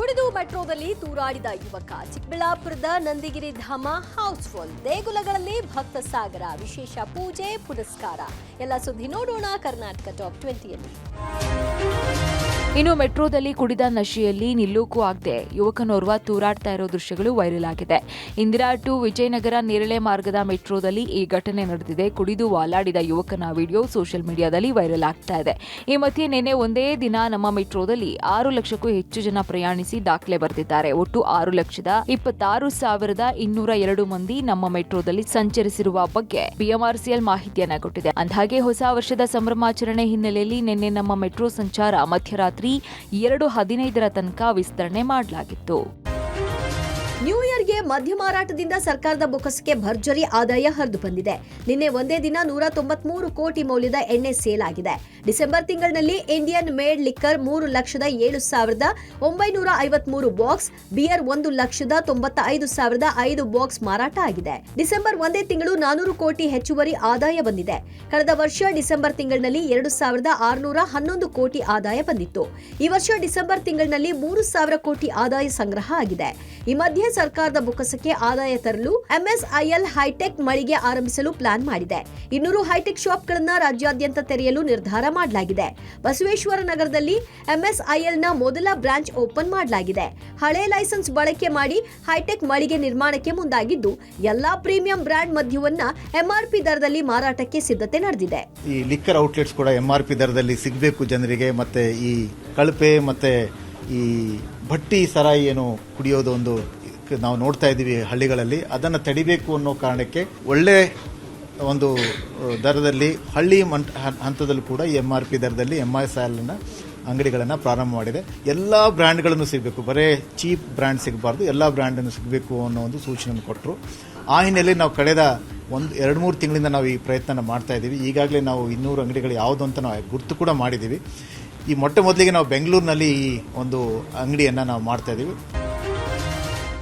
ಕುಡಿದು ಮೆಟ್ರೋದಲ್ಲಿ ತೂರಾಡಿದ ಯುವಕ. ಚಿಕ್ಕಬಳ್ಳಾಪುರದ ನಂದಿಗಿರಿ ಧಾಮ ಹೌಸ್ಫುಲ್. ದೇಗುಲಗಳಲ್ಲಿ ಭಕ್ತ ಸಾಗರ. ವಿಶೇಷ ಪೂಜೆ ಪುರಸ್ಕಾರ. ಎಲ್ಲ ಸುದ್ದಿ ನೋಡೋಣ ಕರ್ನಾಟಕ ಟಾಪ್ 20ಯಲ್ಲಿ. ಇನ್ನು ಮೆಟ್ರೋದಲ್ಲಿ ಕುಡಿದ ನಶೆಯಲ್ಲಿ ನಿಲ್ಲೋಕು ಆಗದೆ ಯುವಕನೋರ್ವ ತೂರಾಡ್ತಾ ಇರೋ ದೃಶ್ಯಗಳು ವೈರಲ್ ಆಗಿದೆ. ಇಂದಿರಾ ಟು ವಿಜಯನಗರ ನೇರಳೆ ಮಾರ್ಗದ ಮೆಟ್ರೋದಲ್ಲಿ ಈ ಘಟನೆ ನಡೆದಿದೆ. ಕುಡಿದು ವಾಲಾಡಿದ ಯುವಕನ ವಿಡಿಯೋ ಸೋಷಿಯಲ್ ಮೀಡಿಯಾದಲ್ಲಿ ವೈರಲ್ ಆಗ್ತಾ ಇದೆ. ಈ ಮಧ್ಯೆ ನಿನ್ನೆ ಒಂದೇ ದಿನ ನಮ್ಮ ಮೆಟ್ರೋದಲ್ಲಿ 6 ಲಕ್ಷಕ್ಕೂ ಹೆಚ್ಚು ಜನ ಪ್ರಯಾಣಿಸಿ ದಾಖಲೆ ಬರೆದಿದ್ದಾರೆ. ಒಟ್ಟು 6,26,202 ಮಂದಿ ನಮ್ಮ ಮೆಟ್ರೋದಲ್ಲಿ ಸಂಚರಿಸಿರುವ ಬಗ್ಗೆ ಬಿಎಂಆರ್ಸಿಎಲ್ ಮಾಹಿತಿಯನ್ನ ಕೊಟ್ಟಿದೆ. ಅಂದಹಾಗೆ ಹೊಸ ವರ್ಷದ ಸಂಭ್ರಮಾಚರಣೆ ಹಿನ್ನೆಲೆಯಲ್ಲಿ ನಿನ್ನೆ ನಮ್ಮ ಮೆಟ್ರೋ ಸಂಚಾರ ಮಧ್ಯರಾತ್ರಿ 2:15 ತನಕ ವಿಸ್ತರಣೆ ಮಾಡಲಾಗಿತ್ತು. ನ್ಯೂ ಇಯರ್ಗೆ ಮದ್ಯ ಮಾರಾಟದಿಂದ ಸರ್ಕಾರದ ಬೊಕ್ಕಸಕ್ಕೆ ಭರ್ಜರಿ ಆದಾಯ ಹರಿದು ಬಂದಿದೆ. ನಿನ್ನೆ ಒಂದೇ ದಿನ 193 ಕೋಟಿ ಮೌಲ್ಯದ ಎಣ್ಣೆ ಸೇಲ್ ಆಗಿದೆ. ಡಿಸೆಂಬರ್ ತಿಂಗಳಿನಲ್ಲಿ Indian made liquor 3,07,953 box, beer 1,95,005 box ಮಾರಾಟ ಆಗಿದೆ. ಡಿಸೆಂಬರ್ ಒಂದೇ ತಿಂಗಳು 400 ಕೋಟಿ ಹೆಚ್ಚುವರಿ ಆದಾಯ ಬಂದಿದೆ. ಕಳೆದ ವರ್ಷ ಡಿಸೆಂಬರ್ ತಿಂಗಳಿನಲ್ಲಿ 2,611 ಕೋಟಿ ಆದಾಯ ಬಂದಿತ್ತು. ಈ ವರ್ಷ ಡಿಸೆಂಬರ್ ತಿಂಗಳಿನಲ್ಲಿ 3,000 ಕೋಟಿ ಆದಾಯ ಸಂಗ್ರಹ ಆಗಿದೆ. ಈ ಮಧ್ಯೆ ಸರ್ಕಾರದ ಬೊಕ್ಕಸಕ್ಕೆ ಆದಾಯ ತರಲು ಎಂಎಸ್ಐಎಲ್ ಹೈಟೆಕ್ ಮಳಿಗೆ ಆರಂಭಿಸಲು ಪ್ಲಾನ್ ಮಾಡಿದೆ. 200 ಹೈಟೆಕ್ ಶಾಪ್ಗಳನ್ನ ರಾಜ್ಯಾದ್ಯಂತ ತೆರೆಯಲು ನಿರ್ಧಾರ ಮಾಡಲಾಗಿದೆ. ಬಸವೇಶ್ವರ ನಗರದಲ್ಲಿ ಎಂಎಸ್ಐಎಲ್ನ ಮೊದಲ ಬ್ರಾಂಚ್ ಓಪನ್ ಮಾಡಲಾಗಿದೆ. ಹಳೆ ಲೈಸೆನ್ಸ್ ಬಳಕೆ ಮಾಡಿ ಹೈಟೆಕ್ ಮಳಿಗೆ ನಿರ್ಮಾಣಕ್ಕೆ ಮುಂದಾಗಿದ್ದು ಎಲ್ಲಾ ಪ್ರೀಮಿಯಂ ಬ್ರಾಂಡ್ ಮದ್ಯವನ್ನ ಎಂಆರ್ಪಿ ದರದಲ್ಲಿ ಮಾರಾಟಕ್ಕೆ ಸಿದ್ಧತೆ ನಡೆದಿದೆ. ಈ ಲಿಕ್ಕರ್ ಔಟ್ಲೆಟ್ಸ್ ಕೂಡ ಎಂಆರ್ಪಿ ದರದಲ್ಲಿ ಸಿಗಬೇಕು ಜನರಿಗೆ. ಮತ್ತೆ ಈ ಕಳಪೆ ಮತ್ತೆ ಈ ಭಟ್ಟಿ ಸರಾಯಿ ಏನು ಕುಡಿಯೋದು ಒಂದು ನಾವು ನೋಡ್ತಾ ಇದ್ದೀವಿ ಹಳ್ಳಿಗಳಲ್ಲಿ. ಅದನ್ನು ತಡಿಬೇಕು ಅನ್ನೋ ಕಾರಣಕ್ಕೆ ಒಳ್ಳೆ ಒಂದು ದರದಲ್ಲಿ ಹಳ್ಳಿ ಹಂತದಲ್ಲೂ ಕೂಡ ಎಂಆರ್ಪಿ ದರದಲ್ಲಿ ಎಂಐಎಸ್ಎಲ್ ಅಂಗಡಿಗಳನ್ನು ಪ್ರಾರಂಭ ಮಾಡಿದೆ. ಎಲ್ಲ ಬ್ರ್ಯಾಂಡ್ಗಳನ್ನು ಸಿಗಬೇಕು, ಬರೇ ಚೀಪ್ ಬ್ರ್ಯಾಂಡ್ ಸಿಗಬಾರ್ದು, ಎಲ್ಲ ಬ್ರ್ಯಾಂಡನ್ನು ಸಿಗಬೇಕು ಅನ್ನೋ ಒಂದು ಸೂಚನೆ ಕೊಟ್ಟರು. ಆ ಹಿನ್ನೆಲೆಯಲ್ಲಿ ನಾವು ಕಳೆದ 2-3 ತಿಂಗಳಿಂದ ನಾವು ಈ ಪ್ರಯತ್ನ ಮಾಡ್ತಾ ಇದ್ದೀವಿ. ಈಗಾಗಲೇ ನಾವು 200 ಅಂಗಡಿಗಳು ಯಾವುದು ಅಂತ ನಾವು ಗುರ್ತು ಕೂಡ ಮಾಡಿದ್ದೀವಿ. ಈ ಮೊದಲಿಗೆ ನಾವು ಬೆಂಗಳೂರಿನಲ್ಲಿ ಈ ಒಂದು ಅಂಗಡಿಯನ್ನು ನಾವು ಮಾಡ್ತಾ ಇದ್ದೀವಿ.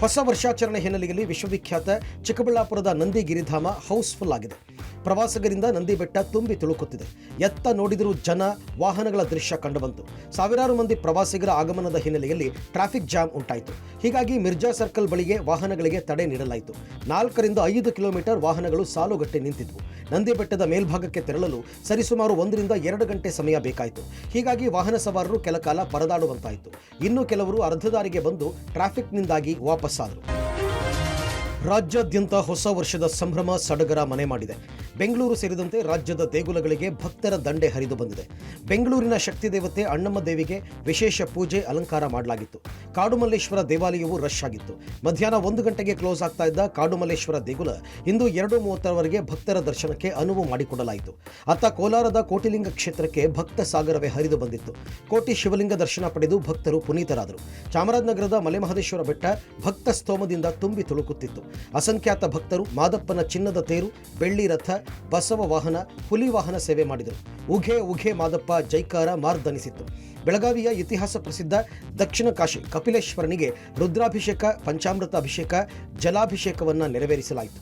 ಹೊಸ ವರ್ಷಾಚರಣೆ ಹಿನ್ನೆಲೆಯಲ್ಲಿ ವಿಶ್ವವಿಖ್ಯಾತ ಚಿಕ್ಕಬಳ್ಳಾಪುರದ ನಂದಿಗಿರಿಧಾಮ ಹೌಸ್ಫುಲ್ ಆಗಿದೆ. ಪ್ರವಾಸಿಗರಿಂದ ನಂದಿ ಬೆಟ್ಟ ತುಂಬಿ ತುಳುಕುತ್ತಿದೆ. ಎತ್ತ ನೋಡಿದರೂ ಜನ, ವಾಹನಗಳ ದೃಶ್ಯ ಕಂಡುಬಂತು. ಸಾವಿರಾರು ಮಂದಿ ಪ್ರವಾಸಿಗರ ಆಗಮನದ ಹಿನ್ನೆಲೆಯಲ್ಲಿ ಟ್ರಾಫಿಕ್ ಜಾಮ್ ಉಂಟಾಯಿತು. ಹೀಗಾಗಿ ಮಿರ್ಜಾ ಸರ್ಕಲ್ ಬಳಿಗೆ ವಾಹನಗಳಿಗೆ ತಡೆ ನೀಡಲಾಯಿತು. 4 ರಿಂದ 5 ಕಿಲೋಮೀಟರ್ ವಾಹನಗಳು ಸಾಲುಗಟ್ಟಿ ನಿಂತಿದ್ವು. ನಂದಿ ಬೆಟ್ಟದ ಮೇಲ್ಭಾಗಕ್ಕೆ ತೆರಳಲು ಸರಿಸುಮಾರು 1 ರಿಂದ 2 ಗಂಟೆ ಸಮಯ ಬೇಕಾಯಿತು. ಹೀಗಾಗಿ ವಾಹನ ಸವಾರರು ಕೆಲಕಾಲ ಪರದಾಡುವಂತಾಯಿತು. ಇನ್ನು ಕೆಲವರು ಅರ್ಧ ದಾರಿಗೆ ಬಂದು ಟ್ರಾಫಿಕ್ನಿಂದಾಗಿ ವಾಪಸ್ಸಾದರು. ರಾಜ್ಯಾದ್ಯಂತ ಹೊಸ ವರ್ಷದ ಸಂಭ್ರಮ ಸಡಗರ ಮನೆ ಮಾಡಿದೆ. ಬೆಂಗಳೂರು ಸೇರಿದಂತೆ ರಾಜ್ಯದ ದೇಗುಲಗಳಿಗೆ ಭಕ್ತರ ದಂಡೆ ಹರಿದು ಬಂದಿದೆ. ಬೆಂಗಳೂರಿನ ಶಕ್ತಿ ದೇವತೆ ಅಣ್ಣಮ್ಮ ದೇವಿಗೆ ವಿಶೇಷ ಪೂಜೆ ಅಲಂಕಾರ ಮಾಡಲಾಗಿತ್ತು. ಕಾಡುಮಲ್ಲೇಶ್ವರ ದೇವಾಲಯವು ರಶ್ ಆಗಿತ್ತು. ಮಧ್ಯಾಹ್ನ 1 ಗಂಟೆಗೆ ಕ್ಲೋಸ್ ಆಗ್ತಾ ಇದ್ದ ಕಾಡುಮಲ್ಲೇಶ್ವರ ದೇಗುಲ ಇಂದು 2:30ರವರೆಗೆ ಭಕ್ತರ ದರ್ಶನಕ್ಕೆ ಅನುವು ಮಾಡಿಕೊಡಲಾಯಿತು. ಅತ್ತ ಕೋಲಾರದ ಕೋಟಿಲಿಂಗ ಕ್ಷೇತ್ರಕ್ಕೆ ಭಕ್ತ ಸಾಗರವೇ ಹರಿದು ಬಂದಿತ್ತು. ಕೋಟಿ ಶಿವಲಿಂಗ ದರ್ಶನ ಪಡೆದು ಭಕ್ತರು ಪುನೀತರಾದರು. ಚಾಮರಾಜನಗರದ ಮಲೆಮಹದೇಶ್ವರ ಬೆಟ್ಟ ಭಕ್ತ ಸ್ತೋಮದಿಂದ ತುಂಬಿ ತುಳುಕುತ್ತಿತ್ತು. ಅಸಂಖ್ಯಾತ ಭಕ್ತರು ಮಾದಪ್ಪನ ಚಿನ್ನದ ತೇರು, ಬೆಳ್ಳಿ ರಥ, ಬಸವ ವಾಹನ, ಹುಲಿ ವಾಹನ ಸೇವೆ ಮಾಡಿದರು. ಉಘೆ ಉಘೆ ಮಾದಪ್ಪ ಜೈಕಾರ ಮಾರ್ದನಿಸಿತ್ತು. ಬೆಳಗಾವಿಯ ಇತಿಹಾಸ ಪ್ರಸಿದ್ಧ ದಕ್ಷಿಣ ಕಾಶಿ ಕಪಿಲೇಶ್ವರನಿಗೆ ರುದ್ರಾಭಿಷೇಕ, ಪಂಚಾಮೃತ ಅಭಿಷೇಕ, ಜಲಾಭಿಷೇಕವನ್ನು ನೆರವೇರಿಸಲಾಯಿತು.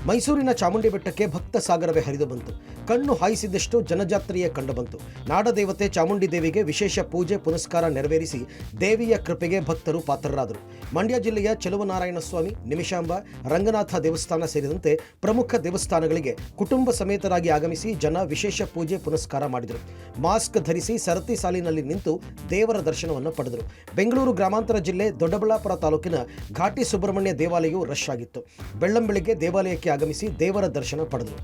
ಮೈಸೂರಿನ ಚಾಮುಂಡಿ ಬೆಟ್ಟಕ್ಕೆ ಭಕ್ತ ಸಾಗರವೇ ಹರಿದು ಬಂತು. ಕಣ್ಣು ಹಾಯಿಸಿದಷ್ಟು ಜನಜಾತ್ರೆಯೇ ಕಂಡುಬಂತು. ನಾಡದೇವತೆ ಚಾಮುಂಡಿ ದೇವಿಗೆ ವಿಶೇಷ ಪೂಜೆ ಪುನಸ್ಕಾರ ನೆರವೇರಿಸಿ ದೇವಿಯ ಕೃಪೆಗೆ ಭಕ್ತರು ಪಾತ್ರರಾದರು. ಮಂಡ್ಯ ಜಿಲ್ಲೆಯ ಚೆಲುವನಾರಾಯಣ ಸ್ವಾಮಿ, ನಿಮಿಷಾಂಬ, ರಂಗನಾಥ ದೇವಸ್ಥಾನ ಸೇರಿದಂತೆ ಪ್ರಮುಖ ದೇವಸ್ಥಾನಗಳಿಗೆ ಕುಟುಂಬ ಸಮೇತರಾಗಿ ಆಗಮಿಸಿ ಜನ ವಿಶೇಷ ಪೂಜೆ ಪುನಸ್ಕಾರ ಮಾಡಿದರು. ಮಾಸ್ಕ್ ಧರಿಸಿ ಸರತಿ ಸಾಲಿನಲ್ಲಿ ನಿಂತು ದೇವರ ದರ್ಶನವನ್ನು ಪಡೆದರು. ಬೆಂಗಳೂರು ಗ್ರಾಮಾಂತರ ಜಿಲ್ಲೆ ದೊಡ್ಡಬಳ್ಳಾಪುರ ತಾಲೂಕಿನ ಘಾಟಿ ಸುಬ್ರಹ್ಮಣ್ಯ ದೇವಾಲಯವು ರಶ್ ಆಗಿತ್ತು. ಬೆಳ್ಳಂಬೆಳಿಗ್ಗೆ ದೇವಾಲಯಕ್ಕೆ ಆಗಮಿಸಿ ದೇವರ ದರ್ಶನ ಪಡೆದರು.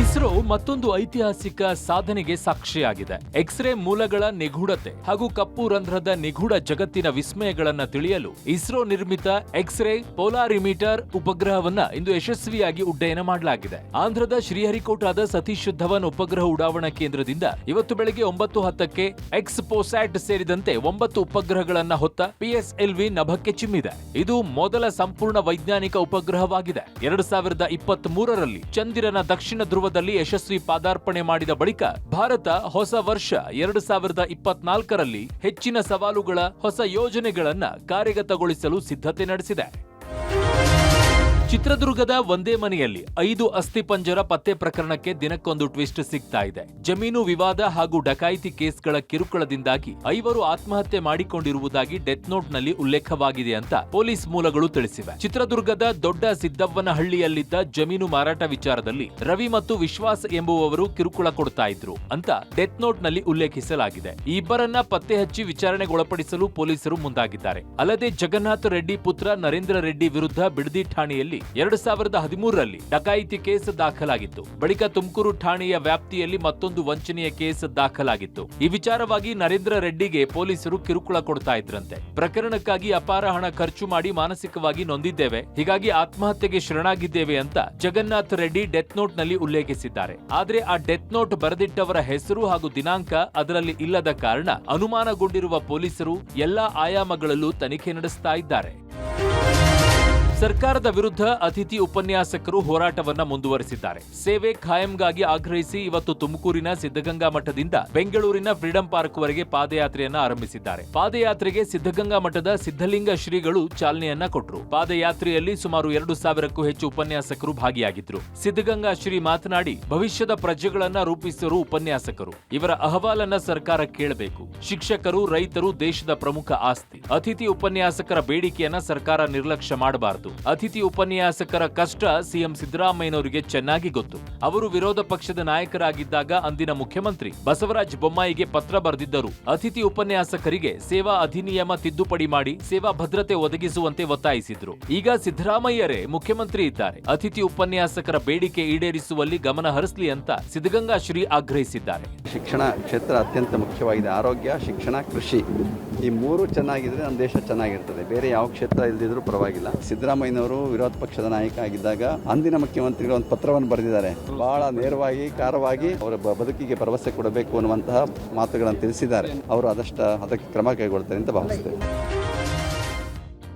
ಇಸ್ರೋ ಮತ್ತೊಂದು ಐತಿಹಾಸಿಕ ಸಾಧನೆಗೆ ಸಾಕ್ಷಿಯಾಗಿದೆ. ಎಕ್ಸ್ರೇ ಮೂಲಗಳ ನಿಗೂಢತೆ ಹಾಗೂ ಕಪ್ಪು ರಂಧ್ರದ ನಿಗೂಢ ಜಗತ್ತಿನ ವಿಸ್ಮಯಗಳನ್ನ ತಿಳಿಯಲು ಇಸ್ರೋ ನಿರ್ಮಿತ ಎಕ್ಸ್ರೇ ಪೋಲಾರಿಮೀಟರ್ ಉಪಗ್ರಹವನ್ನ ಇಂದು ಯಶಸ್ವಿಯಾಗಿ ಉಡ್ಡಯನ ಮಾಡಲಾಗಿದೆ. ಆಂಧ್ರದ ಶ್ರೀಹರಿಕೋಟಾದ ಸತೀಶ್ ಧವನ್ ಉಪಗ್ರಹ ಉಡಾವಣಾ ಕೇಂದ್ರದಿಂದ ಇವತ್ತು ಬೆಳಗ್ಗೆ 9:10ಕ್ಕೆ ಎಕ್ಸ್ಪೋಸ್ಯಾಟ್ ಸೇರಿದಂತೆ 9 ಉಪಗ್ರಹಗಳನ್ನ ಹೊತ್ತ PSLV ನಭಕ್ಕೆ ಚಿಮ್ಮಿದೆ. ಇದು ಮೊದಲ ಸಂಪೂರ್ಣ ವೈಜ್ಞಾನಿಕ ಉಪಗ್ರಹವಾಗಿದೆ. 2023ರಲ್ಲಿ ಚಂದಿರನ ದಕ್ಷಿಣ ಧ್ರುವದಲ್ಲಿ ಯಶಸ್ವಿ ಪಾದಾರ್ಪಣೆ ಮಾಡಿದ ಬಳಿಕ ಭಾರತ ಹೊಸ ವರ್ಷ 2024ರಲ್ಲಿ ಹೆಚ್ಚಿನ ಸವಾಲುಗಳ ಹೊಸ ಯೋಜನೆಗಳನ್ನ ಕಾರ್ಯಗತಗೊಳಿಸಲು ಸಿದ್ಧತೆ ನಡೆಸಿದೆ. ಚಿತ್ರದುರ್ಗದ ಒಂದೇ ಮನೆಯಲ್ಲಿ 5 ಅಸ್ಥಿಪಂಜರ ಪತ್ತೆ ಪ್ರಕರಣಕ್ಕೆ ದಿನಕ್ಕೊಂದು ಟ್ವಿಸ್ಟ್ ಸಿಗ್ತಾ ಇದೆ. ಜಮೀನು ವಿವಾದ ಹಾಗೂ ಡಕಾಯಿತಿ ಕೇಸ್ಗಳ ಕಿರುಕುಳದಿಂದಾಗಿ 5 ಆತ್ಮಹತ್ಯೆ ಮಾಡಿಕೊಂಡಿರುವುದಾಗಿ ಡೆತ್ ನೋಟ್ನಲ್ಲಿ ಉಲ್ಲೇಖವಾಗಿದೆ ಅಂತ ಪೊಲೀಸ್ ಮೂಲಗಳು ತಿಳಿಸಿವೆ. ಚಿತ್ರದುರ್ಗದ ದೊಡ್ಡ ಸಿದ್ದವ್ವನಹಳ್ಳಿಯಲ್ಲಿದ್ದ ಜಮೀನು ಮಾರಾಟ ವಿಚಾರದಲ್ಲಿ ರವಿ ಮತ್ತು ವಿಶ್ವಾಸ್ ಎಂಬುವವರು ಕಿರುಕುಳ ಕೊಡ್ತಾ ಇದ್ರು ಅಂತ ಡೆತ್ ನೋಟ್ನಲ್ಲಿ ಉಲ್ಲೇಖಿಸಲಾಗಿದೆ. ಈ ಇಬ್ಬರನ್ನ ಪತ್ತೆ ಹಚ್ಚಿ ವಿಚಾರಣೆಗೊಳಪಡಿಸಲು ಪೊಲೀಸರು ಮುಂದಾಗಿದ್ದಾರೆ. ಅಲ್ಲದೆ ಜಗನ್ನಾಥ ರೆಡ್ಡಿ ಪುತ್ರ ನರೇಂದ್ರ ರೆಡ್ಡಿ ವಿರುದ್ಧ ಬಿಡದಿ ಠಾಣೆಯಲ್ಲಿ 2013ರಲ್ಲಿ ಡಕಾಯಿತಿ ಕೇಸ್ ದಾಖಲಾಗಿತ್ತು. ಬಳಿಕ ತುಮಕೂರು ಠಾಣೆಯ ವ್ಯಾಪ್ತಿಯಲ್ಲಿ ಮತ್ತೊಂದು ವಂಚನೆಯ ಕೇಸ್ ದಾಖಲಾಗಿತ್ತು. ಈ ವಿಚಾರವಾಗಿ ನರೇಂದ್ರ ರೆಡ್ಡಿಗೆ ಪೊಲೀಸರು ಕಿರುಕುಳ ಕೊಡ್ತಾ ಇದ್ರಂತೆ. ಪ್ರಕರಣಕ್ಕಾಗಿ ಅಪಾರ ಹಣ ಖರ್ಚು ಮಾಡಿ ಮಾನಸಿಕವಾಗಿ ನೊಂದಿದ್ದೇವೆ, ಹೀಗಾಗಿ ಆತ್ಮಹತ್ಯೆಗೆ ಶರಣಾಗಿದ್ದೇವೆ ಅಂತ ಜಗನ್ನಾಥ್ ರೆಡ್ಡಿ ಡೆತ್ ನೋಟ್ ನಲ್ಲಿ ಉಲ್ಲೇಖಿಸಿದ್ದಾರೆ. ಆದ್ರೆ ಆ ಡೆತ್ ನೋಟ್ ಬರೆದಿಟ್ಟವರ ಹೆಸರು ಹಾಗೂ ದಿನಾಂಕ ಅದರಲ್ಲಿ ಇಲ್ಲದ ಕಾರಣ ಅನುಮಾನಗೊಂಡಿರುವ ಪೊಲೀಸರು ಎಲ್ಲಾ ಆಯಾಮಗಳಲ್ಲೂ ತನಿಖೆ ನಡೆಸ್ತಾ ಇದ್ದಾರೆ. ಸರ್ಕಾರದ ವಿರುದ್ಧ ಅತಿಥಿ ಉಪನ್ಯಾಸಕರು ಹೋರಾಟವನ್ನ ಮುಂದುವರೆಸಿದ್ದಾರೆ. ಸೇವೆ ಖಾಯಂಗಾಗಿ ಆಗ್ರಹಿಸಿ ಇವತ್ತು ತುಮಕೂರಿನ ಸಿದ್ಧಗಂಗಾ ಮಠದಿಂದ ಬೆಂಗಳೂರಿನ ಫ್ರೀಡಂ ಪಾರ್ಕ್ ವರೆಗೆ ಪಾದಯಾತ್ರೆಯನ್ನ ಆರಂಭಿಸಿದ್ದಾರೆ. ಪಾದಯಾತ್ರೆಗೆ ಸಿದ್ಧಗಂಗಾ ಮಠದ ಸಿದ್ಧಲಿಂಗ ಶ್ರೀಗಳು ಚಾಲನೆಯನ್ನ ಕೊಟ್ಟರು. ಪಾದಯಾತ್ರೆಯಲ್ಲಿ ಸುಮಾರು 2,000ಕ್ಕೂ ಹೆಚ್ಚು ಉಪನ್ಯಾಸಕರು ಭಾಗಿಯಾಗಿದ್ರು. ಸಿದ್ಧಗಂಗಾ ಶ್ರೀ ಮಾತನಾಡಿ, ಭವಿಷ್ಯದ ಪ್ರಜೆಗಳನ್ನ ರೂಪಿಸಿರುವ ಉಪನ್ಯಾಸಕರು, ಇವರ ಅಹವಾಲನ್ನ ಸರ್ಕಾರ ಕೇಳಬೇಕು. ಶಿಕ್ಷಕರು, ರೈತರು ದೇಶದ ಪ್ರಮುಖ ಆಸ್ತಿ. ಅತಿಥಿ ಉಪನ್ಯಾಸಕರ ಬೇಡಿಕೆಯನ್ನ ಸರ್ಕಾರ ನಿರ್ಲಕ್ಷ್ಯ ಮಾಡಬಾರದು. ಅತಿಥಿ ಉಪನ್ಯಾಸಕರ ಕಷ್ಟ ಸಿಎಂ ಸಿದ್ದರಾಮಯ್ಯನವರಿಗೆ ಚೆನ್ನಾಗಿ ಗೊತ್ತು. ಅವರು ವಿರೋಧ ಪಕ್ಷದ ನಾಯಕರಾಗಿದ್ದಾಗ ಅಂದಿನ ಮುಖ್ಯಮಂತ್ರಿ ಬಸವರಾಜ ಬೊಮ್ಮಾಯಿಗೆ ಪತ್ರ ಬರೆದಿದ್ದರು. ಅತಿಥಿ ಉಪನ್ಯಾಸಕರಿಗೆ ಸೇವಾ ಅಧಿನಿಯಮ ತಿದ್ದುಪಡಿ ಮಾಡಿ ಸೇವಾ ಭದ್ರತೆ ಒದಗಿಸುವಂತೆ ಒತ್ತಾಯಿಸಿದ್ರು. ಈಗ ಸಿದ್ದರಾಮಯ್ಯರೇ ಮುಖ್ಯಮಂತ್ರಿ ಇದ್ದಾರೆ. ಅತಿಥಿ ಉಪನ್ಯಾಸಕರ ಬೇಡಿಕೆ ಈಡೇರಿಸುವಲ್ಲಿ ಗಮನ ಹರಿಸಲಿ ಅಂತ ಸಿದ್ಧಗಂಗಾ ಶ್ರೀ ಆಗ್ರಹಿಸಿದ್ದಾರೆ. ಶಿಕ್ಷಣ ಕ್ಷೇತ್ರ ಅತ್ಯಂತ ಮುಖ್ಯವಾಗಿದೆ. ಆರೋಗ್ಯ, ಶಿಕ್ಷಣ, ಕೃಷಿ ಈ ಮೂರು ಚೆನ್ನಾಗಿದ್ರೆ ನಮ್ಮ ದೇಶ ಚೆನ್ನಾಗಿರ್ತದೆ. ಬೇರೆ ಯಾವ ಕ್ಷೇತ್ರ ಇಲ್ದಿದ್ರೂ ಪರವಾಗಿಲ್ಲ. ಸಿದ್ದರಾಮಯ್ಯನವರು ವಿರೋಧ ಪಕ್ಷದ ನಾಯಕ ಆಗಿದ್ದಾಗ ಅಂದಿನ ಮುಖ್ಯಮಂತ್ರಿಗಳು ಒಂದು ಪತ್ರವನ್ನು ಬರೆದಿದ್ದಾರೆ. ಬಹಳ ನೇರವಾಗಿ, ಖಾರವಾಗಿ ಅವರ ಬದುಕಿಗೆ ಭರವಸೆ ಕೊಡಬೇಕು ಅನ್ನುವಂತಹ ಮಾತುಗಳನ್ನು ತಿಳಿಸಿದ್ದಾರೆ. ಅವರು ಅದಕ್ಕೆ ಕ್ರಮ ಕೈಗೊಳ್ತಾರೆ ಅಂತ ಭಾವಿಸ್ತೇವೆ.